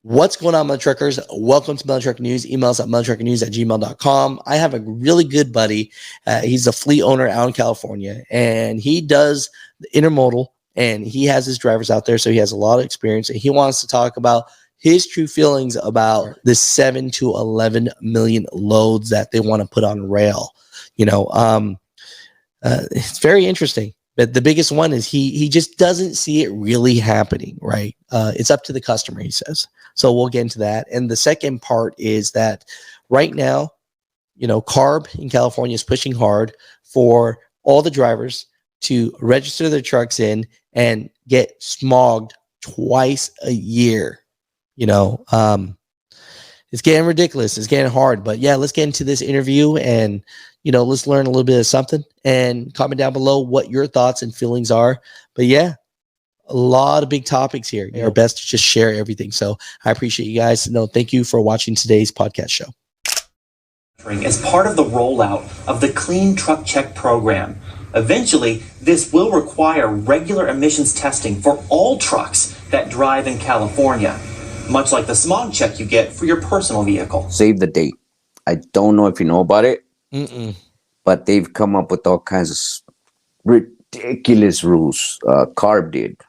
What's going on, Mutha Truckers? Welcome to Mutha Trucker News. Email us at muthatruckernews@gmail.com. I have a really good buddy. He's a fleet owner out in California, and he does the intermodal, and he has his drivers out there, so he has a lot of experience, and he wants to talk about his true feelings about the 7 to 11 million loads that they want to put on rail. It's very interesting. But the biggest one is he just doesn't see it really happening, right? It's up to the customer, he says. So we'll get into that. And the second part is that right now, CARB in California is pushing hard for all the drivers to register their trucks in and get smogged twice a year. It's getting ridiculous. It's getting hard. But yeah, let's get into this interview and let's learn a little bit of something, and comment down below what your thoughts and feelings are. But yeah, a lot of big topics here. Our best to just share everything. So I appreciate you guys. Thank you for watching today's podcast show. As part of the rollout of the Clean Truck Check program, eventually this will require regular emissions testing for all trucks that drive in California, much like the smog check you get for your personal vehicle. Save the date. I don't know if you know about it. But they've come up with all kinds of ridiculous rules. CARB did.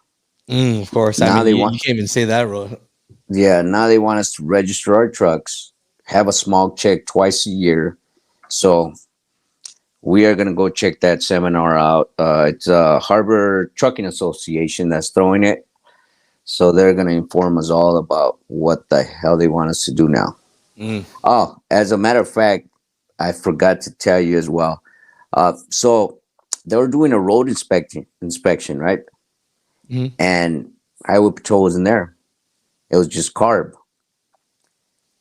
Of course. You can't even say that rule. Yeah, now they want us to register our trucks, have a smog check twice a year. So we are going to go check that seminar out. It's a Harbor Trucking Association that's throwing it. So they're going to inform us all about what the hell they want us to do now. Oh, as a matter of fact, I forgot to tell you as well. So they were doing a road inspection, right? And Highway Patrol wasn't there. It was just CARB.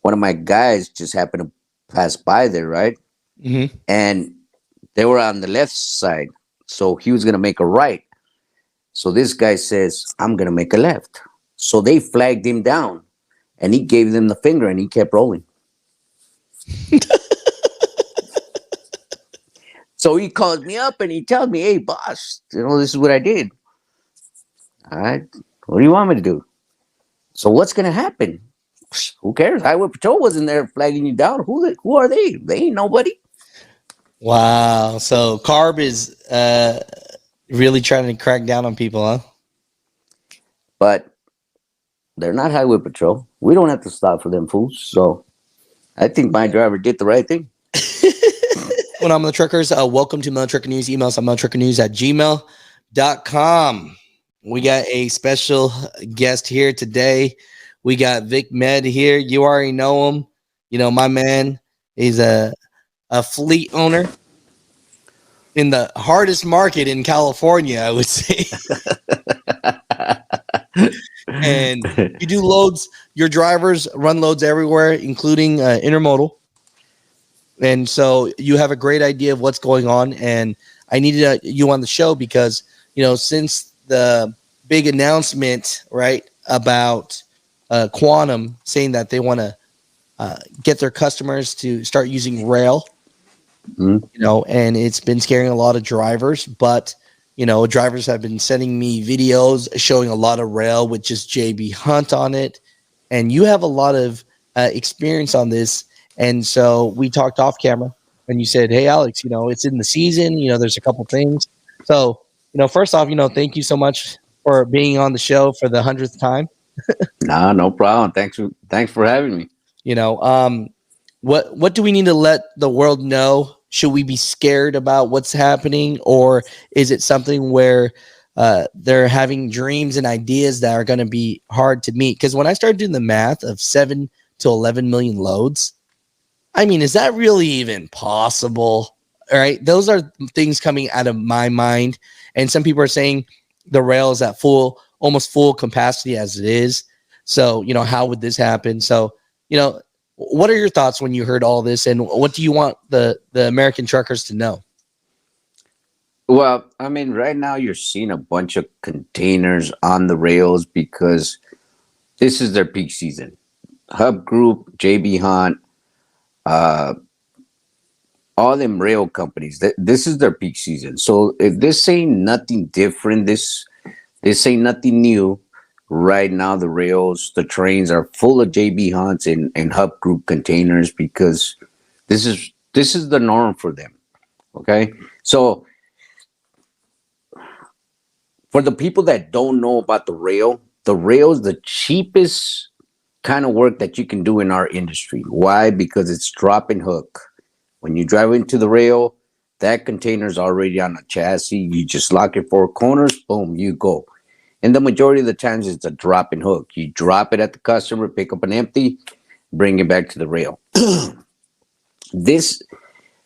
One of my guys just happened to pass by there, right? And they were on the left side. So he was going to make a right. So this guy says, I'm going to make a left. So they flagged him down, and he gave them the finger, and he kept rolling. So he calls me up and he tells me, hey, boss, this is what I did. All right. What do you want me to do? So what's going to happen? Who cares? Highway Patrol wasn't there flagging you down. Who are they? They ain't nobody. Wow. So CARB is really trying to crack down on people, huh? But they're not Highway Patrol. We don't have to stop for them fools. So I think my driver did the right thing. When I'm Mutha Truckers, welcome to Mutha Trucker News. Email us at muthatruckernews@gmail.com. We got a special guest here today. We got Vic Med here. You already know him. My man is a fleet owner in the hardest market in California, I would say. And you do loads. Your drivers run loads everywhere, including intermodal. And so you have a great idea of what's going on. And I needed you on the show because, since the big announcement, right, about Quantum saying that they want to get their customers to start using rail, and it's been scaring a lot of drivers. But, drivers have been sending me videos showing a lot of rail with just JB Hunt on it. And you have a lot of experience on this. And so we talked off camera, and you said, hey, Alex, it's in the season, there's a couple things. So, first off, thank you so much for being on the show for the 100th time. Nah, no problem. Thanks for having me. What do we need to let the world know? Should we be scared about what's happening, or is it something where they're having dreams and ideas that are going to be hard to meet? Because when I started doing the math of 7 to 11 million loads, is that really even possible? All right. Those are things coming out of my mind. And some people are saying the rail is at almost full capacity as it is. So, how would this happen? So, what are your thoughts when you heard all this, and what do you want the American truckers to know? Well, right now you're seeing a bunch of containers on the rails because this is their peak season. Hub Group, JB Hunt, all them rail companies, this is their peak season. So if this ain't nothing different, this ain't nothing new, right now the rails, the trains are full of JB Hunts and Hub Group containers because this is the norm for them. Okay, so for the people that don't know about the rail is the cheapest kind of work that you can do in our industry. Why? Because it's drop and hook. When you drive into the rail, that container is already on the chassis. You just lock your four corners, boom, you go. And the majority of the times it's a drop and hook. You drop it at the customer, pick up an empty, bring it back to the rail. This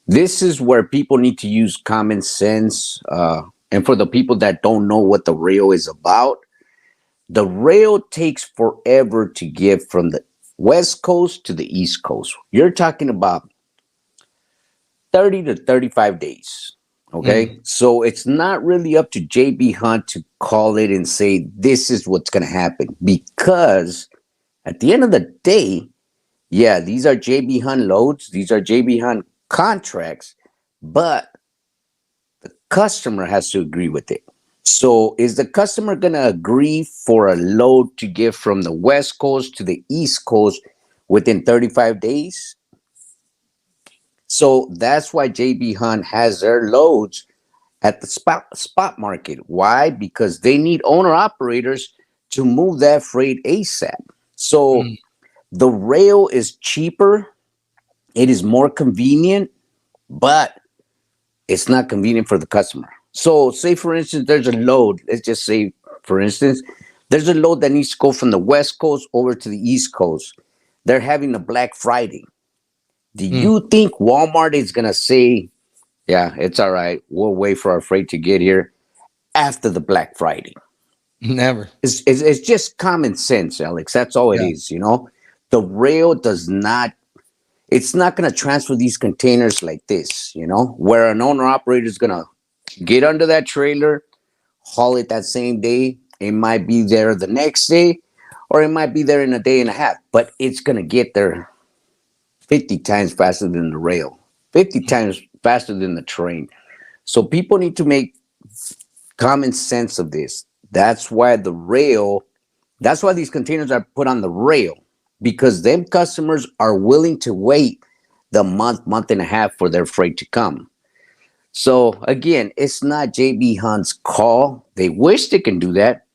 this is where people need to use common sense. And for the people that don't know what the rail is about, the rail takes forever to get from the West Coast to the East Coast. You're talking about 30 to 35 days. Okay. So it's not really up to JB Hunt to call it and say, this is what's going to happen. Because at the end of the day, yeah, these are JB Hunt loads, these are JB Hunt contracts, but the customer has to agree with it. So is the customer going to agree for a load to get from the West Coast to the East Coast within 35 days? So that's why JB Hunt has their loads at the spot market. Why? Because they need owner operators to move that freight ASAP. So the rail is cheaper, it is more convenient, but it's not convenient for the customer. So say for instance, there's a load, let's just say for instance, there's a load that needs to go from the West Coast over to the East Coast. They're having a Black Friday. Do you think Walmart is going to say, yeah, it's all right, we'll wait for our freight to get here after the Black Friday? Never. It's just common sense, Alex. That's all it is, you know? The rail does not, it's not going to transfer these containers like this, you know, where an owner operator is going to get under that trailer, haul it that same day. It might be there the next day, or it might be there in a day and a half, but it's going to get there 50 times faster than the rail, 50 times faster than the train. So people need to make common sense of this. That's why the rail, that's why these containers are put on the rail, because them customers are willing to wait the month and a half for their freight to come. So again, it's not JB Hunt's call. They wish they can do that,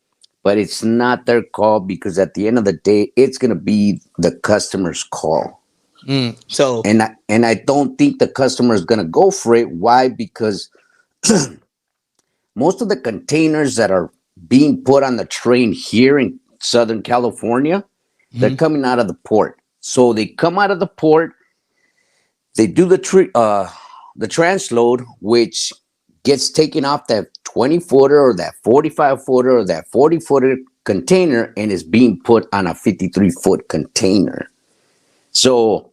but it's not their call, because at the end of the day, it's going to be the customer's call. So And I don't think the customer is going to go for it. Why? Because most of the containers that are being put on the train here in Southern California, they're coming out of the port. So they come out of the port, they do the transload, which gets taken off that 20-footer or that 45-footer or that 40-footer container and is being put on a 53-foot container. So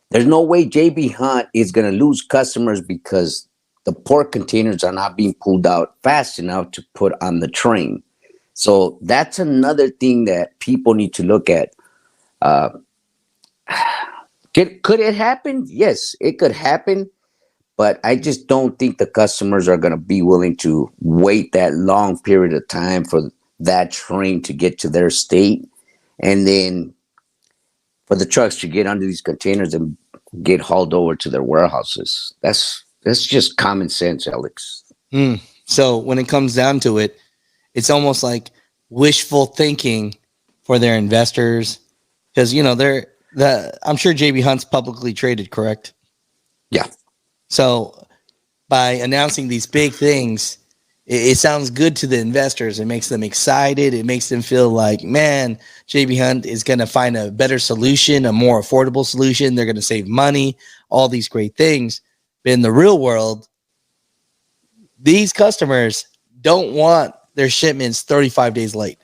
there's no way JB Hunt is going to lose customers because the port containers are not being pulled out fast enough to put on the train. So that's another thing that people need to look at. Could it happen? Yes, it could happen. But I just don't think the customers are going to be willing to wait that long period of time for that train to get to their state, and then for the trucks to get under these containers and get hauled over to their warehouses. That's just common sense, Alex. So when it comes down to it, it's almost like wishful thinking for their investors, because you know I'm sure JB Hunt's publicly traded, correct? Yeah. So by announcing these big things, it sounds good to the investors. It makes them excited. It makes them feel like, man, JB Hunt is going to find a better solution, a more affordable solution. They're going to save money, all these great things. But in the real world, these customers don't want their shipments 35 days late.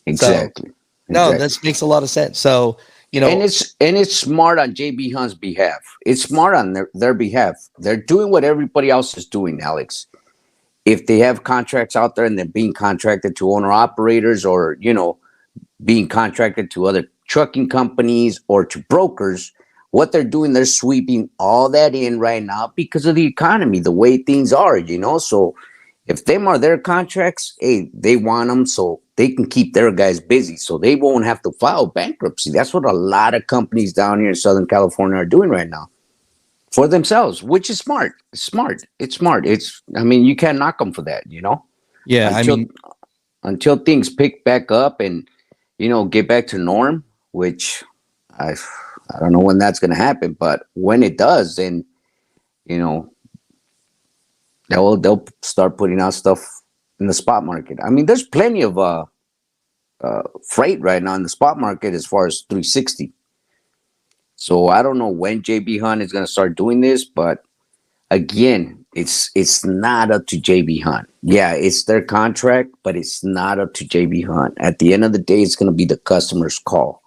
Exactly. So, no, that makes a lot of sense. So, you know, and it's smart on JB Hunt's behalf. It's smart on their behalf. They're doing what everybody else is doing, Alex. If they have contracts out there and they're being contracted to owner operators, or, you know, being contracted to other trucking companies or to brokers, what they're doing, they're sweeping all that in right now because of the economy, the way things are, you know. So If them are their contracts, hey, they want them so they can keep their guys busy, so they won't have to file bankruptcy. That's what a lot of companies down here in Southern California are doing right now for themselves, which is smart. It's smart. It's smart. I mean, you can't knock them for that, Yeah, I until mean, until things pick back up and get back to norm, which I I don't know when that's going to happen, but when it does, then you know they'll start putting out stuff in the spot market. I mean, there's plenty of freight right now in the spot market as far as 360. So I don't know when JB Hunt is going to start doing this, but again, it's not up to JB Hunt. Yeah, it's their contract, but it's not up to JB Hunt. At the end of the day, it's going to be the customer's call.